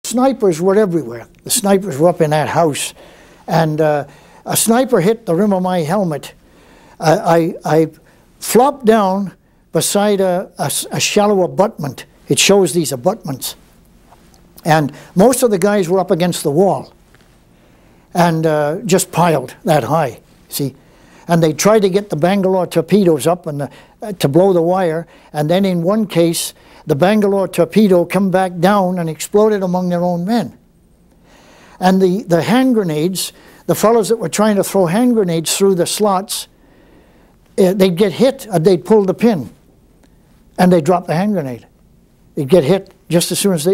Snipers were everywhere. The snipers were up in that house. And a sniper hit the rim of my helmet. I flopped down beside a shallow abutment. It shows these abutments. And most of the guys were up against the wall and just piled that high, see. And they tried to get the Bangalore torpedoes up and to blow the wire. And then in one case, the Bangalore torpedo came back down and exploded among their own men. And the hand grenades, the fellows that were trying to throw hand grenades through the slots, they'd get hit and they'd pull the pin and they'd drop the hand grenade. They'd get hit just as soon as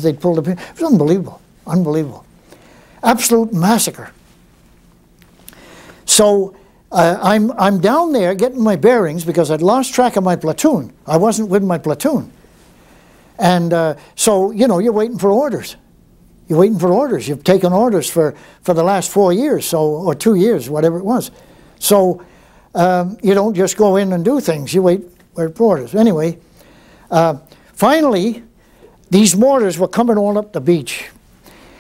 they'd pull the pin. It was unbelievable, unbelievable. Absolute massacre. So I'm down there getting my bearings because I'd lost track of my platoon. I wasn't with my platoon. And so, you know, you're waiting for orders. You're waiting for orders. You've taken orders for the last 4 years, so, or 2 years, whatever it was. So you don't just go in and do things. You wait for orders. Anyway, finally, these mortars were coming all up the beach.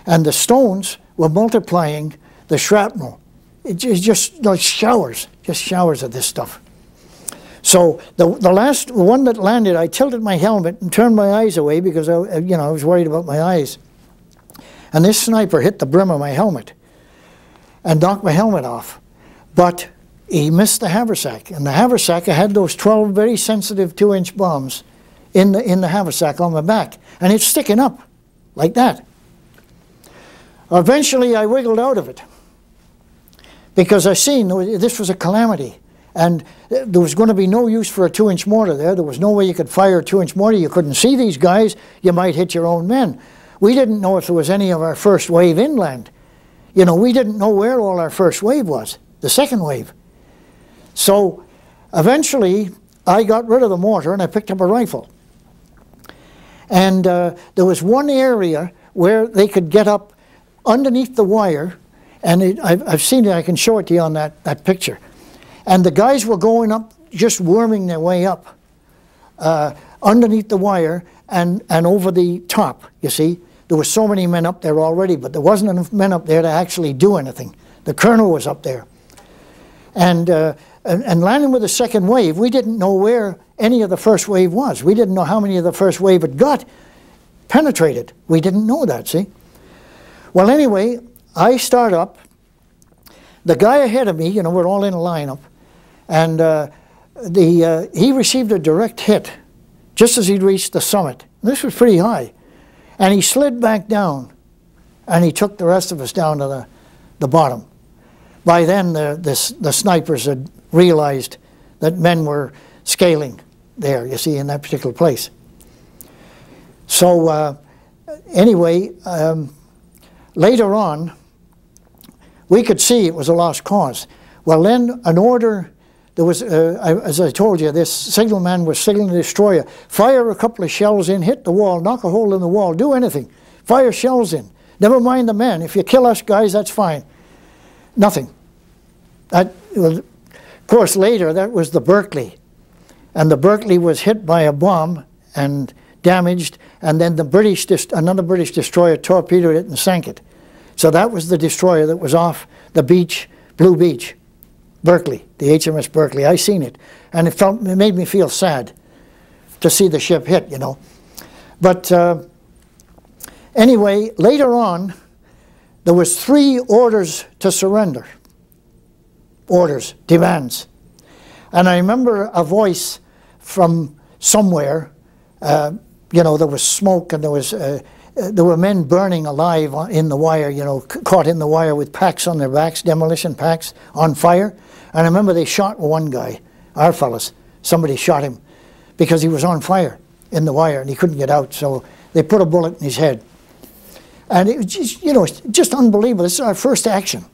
And the stones were multiplying the shrapnel. It's just like showers of this stuff. So the last one that landed, I tilted my helmet and turned my eyes away because I was worried about my eyes. And this sniper hit the brim of my helmet and knocked my helmet off. But he missed the haversack, and the haversack had those 12 very sensitive 2-inch bombs in the haversack on my back, and it's sticking up like that. Eventually, I wiggled out of it because I seen this was a calamity. And there was going to be no use for a 2-inch mortar there. There was no way you could fire a 2-inch mortar. You couldn't see these guys. You might hit your own men. We didn't know if there was any of our first wave inland. You know, we didn't know where all our first wave was, the second wave. So eventually, I got rid of the mortar and I picked up a rifle. And there was one area where they could get up underneath the wire, and I've seen it, I can show it to you on that picture. And the guys were going up, just worming their way up underneath the wire and over the top, you see. There were so many men up there already, but there wasn't enough men up there to actually do anything. The colonel was up there. And landing with the second wave, we didn't know where any of the first wave was. We didn't know how many of the first wave had got penetrated. We didn't know that, see. Well, anyway, I start up. The guy ahead of me, you know, we're all in a lineup. And he received a direct hit just as he'd reached the summit. This was pretty high. And he slid back down, and he took the rest of us down to the bottom. By then, the snipers had realized that men were scaling there, you see, in that particular place. So anyway, later on, we could see it was a lost cause. Well, then an order, there was, as I told you, this signalman was signaling the destroyer. Fire a couple of shells in, hit the wall, knock a hole in the wall, do anything. Fire shells in. Never mind the men. If you kill us guys, that's fine. Nothing. Of course, later, that was the Berkeley. And the Berkeley was hit by a bomb and damaged, and then another British destroyer torpedoed it and sank it. So that was the destroyer that was off the beach, Blue Beach. Berkeley, the HMS Berkeley. I seen it, and it made me feel sad to see the ship hit, you know. But anyway, later on, there was 3 orders to surrender. Orders, demands. And I remember a voice from somewhere, you know, there was smoke and there were men burning alive in the wire, you know, caught in the wire with packs on their backs, demolition packs on fire. And I remember they shot one guy, our fellows. Somebody shot him because he was on fire in the wire and he couldn't get out. So they put a bullet in his head. And it was just, you know, just unbelievable. This is our first action.